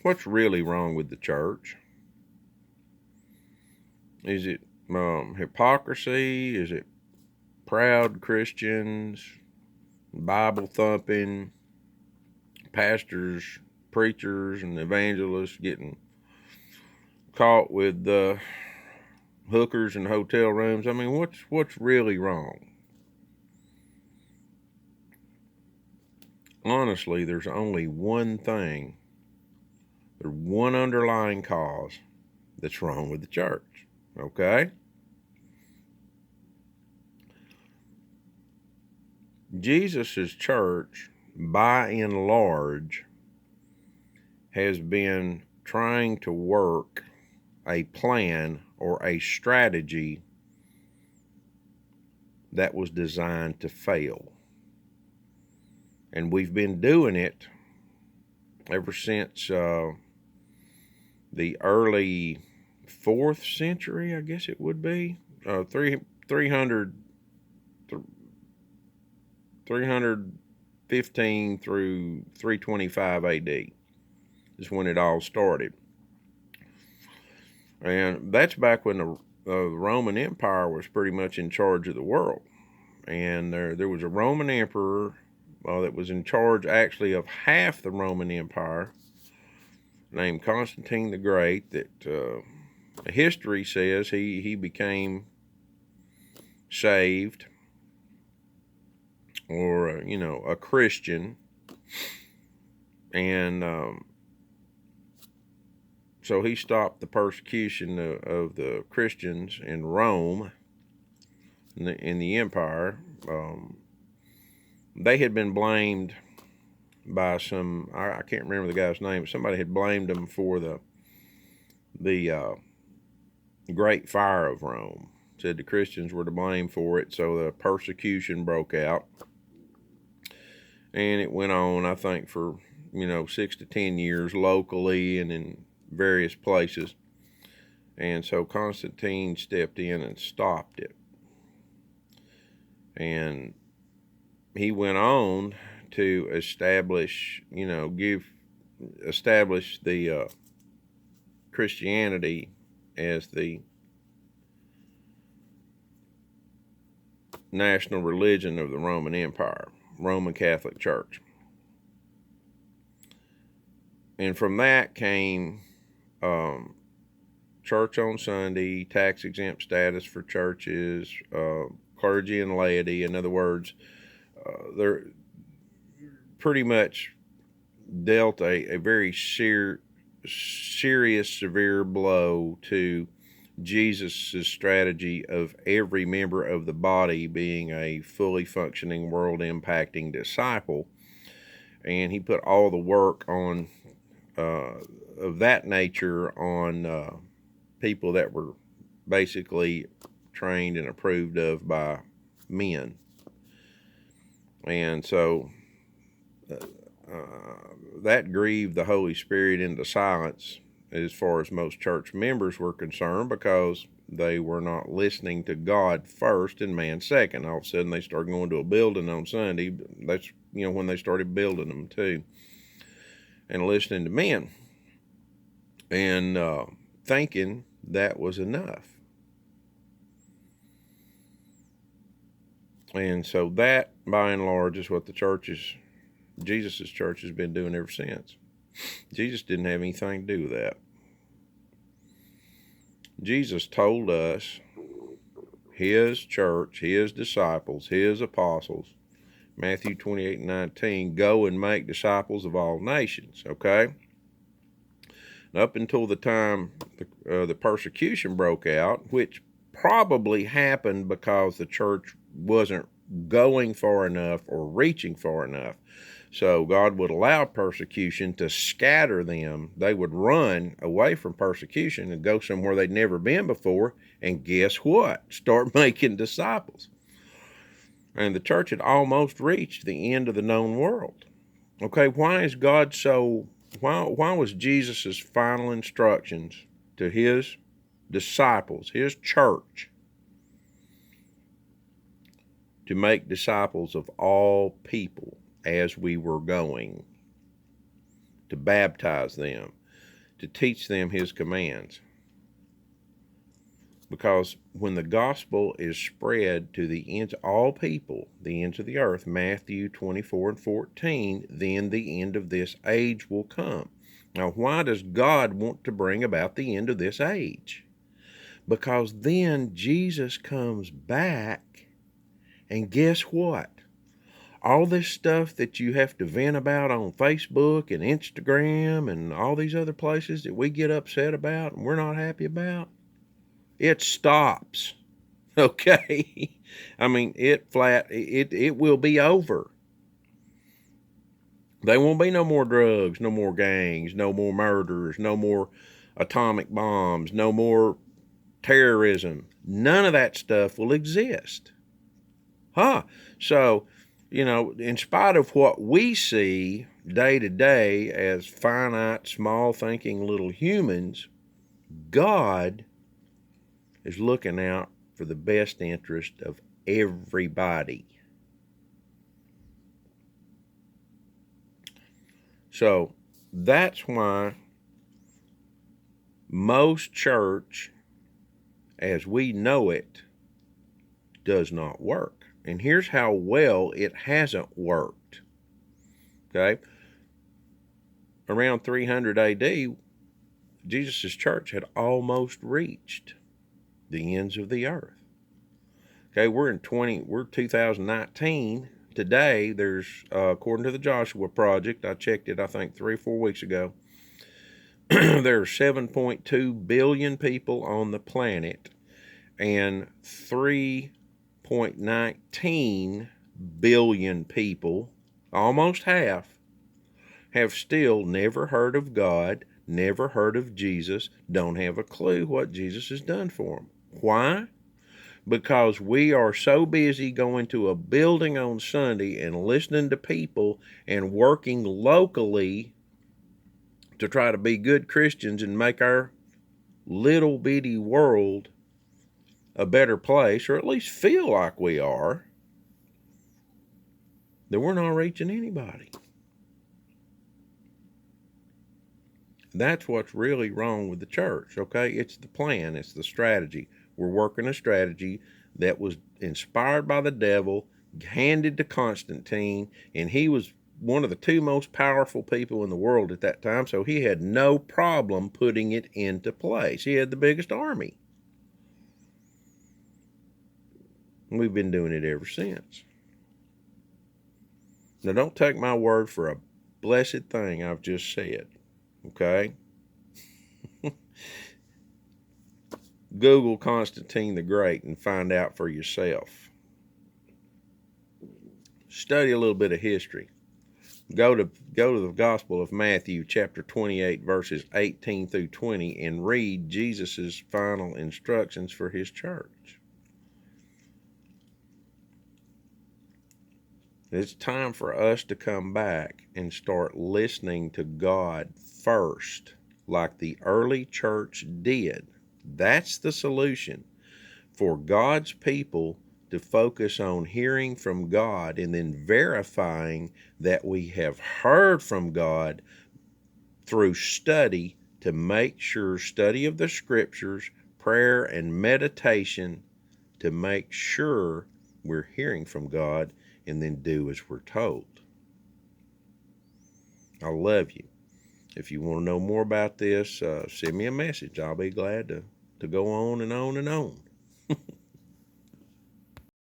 What's really wrong with the church? Is it hypocrisy? Is it proud Christians, Bible thumping pastors, preachers, and evangelists getting caught with hookers in hotel rooms? I mean, what's really wrong? Honestly, there's only one thing. There's one underlying cause that's wrong with the church. Okay? Jesus' church, by and large, has been trying to work a plan or a strategy that was designed to fail. And we've been doing it ever since the early 4th century, I guess it would be. 300, 315 through 325 AD is when it all started. And that's back when the Roman Empire was pretty much in charge of the world. And there was a Roman emperor that was in charge actually of half the Roman Empire, named Constantine the Great, that history says he became saved, or a Christian, and so he stopped the persecution of the Christians in Rome, in the empire. They had been blamed by some, I can't remember the guy's name, but somebody had blamed them for the Great Fire of Rome. Said the Christians were to blame for it, so the persecution broke out. And it went on, I think, for 6 to 10 years locally and in various places. And so Constantine stepped in and stopped it. And he went on to establish the Christianity as the national religion of the Roman Empire, Roman Catholic Church. And from that came church on Sunday, tax exempt status for churches, clergy and laity. In other words, they're pretty much dealt a very serious, severe blow to Jesus' strategy of every member of the body being a fully functioning, world-impacting disciple. And he put all the work on of that nature on people that were basically trained and approved of by men. And so that grieved the Holy Spirit into silence as far as most church members were concerned, because they were not listening to God first and man second. All of a sudden they started going to a building on Sunday. That's when they started building them too, and listening to men, and thinking that was enough. And so that, by and large, is what Jesus' church has been doing ever since. Jesus didn't have anything to do with that. Jesus told us, his church, his disciples, his apostles, Matthew 28:19, go and make disciples of all nations, okay? And up until the time the persecution broke out, which probably happened because the church wasn't going far enough or reaching far enough. So God would allow persecution to scatter them. They would run away from persecution and go somewhere they'd never been before. And guess what? Start making disciples. And the church had almost reached the end of the known world. Okay, why is God so... Why was Jesus' final instructions to his disciples, his church, to make disciples of all people as we were going, to baptize them, to teach them his commands. Because when the gospel is spread to the ends, all people, the ends of the earth, Matthew 24:14, then the end of this age will come. Now, why does God want to bring about the end of this age? Because then Jesus comes back, and guess what? All this stuff that you have to vent about on Facebook and Instagram and all these other places that we get upset about and we're not happy about, it stops. Okay? I mean, it will be over. There won't be no more drugs, no more gangs, no more murders, no more atomic bombs, no more terrorism. None of that stuff will exist. So, in spite of what we see day to day as finite, small thinking little humans, God is looking out for the best interest of everybody. So that's why most church, as we know it, does not work. And here's how well it hasn't worked. Okay? Around 300 AD, Jesus' church had almost reached the ends of the earth. Okay, we're 2019. Today, there's, according to the Joshua Project, I checked it, I think 3 or 4 weeks ago, there are 7.2 billion people on the planet, and 3.19 billion people, almost half, have still never heard of God, never heard of Jesus, don't have a clue what Jesus has done for them. Why? Because we are so busy going to a building on Sunday and listening to people and working locally to try to be good Christians and make our little bitty world a better place, or at least feel like we are, that we're not reaching anybody. That's what's really wrong with the church, okay? It's the plan, it's the strategy. We're working a strategy that was inspired by the devil, handed to Constantine, and he was one of the 2 most powerful people in the world at that time, so he had no problem putting it into place. He had the biggest army. And we've been doing it ever since. Now, don't take my word for a blessed thing I've just said, okay? Google Constantine the Great and find out for yourself. Study a little bit of history. Go to the Gospel of Matthew, chapter 28, verses 18 through 20, and read Jesus' final instructions for his church. It's time for us to come back and start listening to God first, like the early church did. That's the solution. For God's people to focus on hearing from God and then verifying that we have heard from God through study, to make sure, study of the scriptures, prayer and meditation, to make sure we're hearing from God, and then do as we're told. I love you. If you want to know more about this, send me a message. I'll be glad to go on and on and on.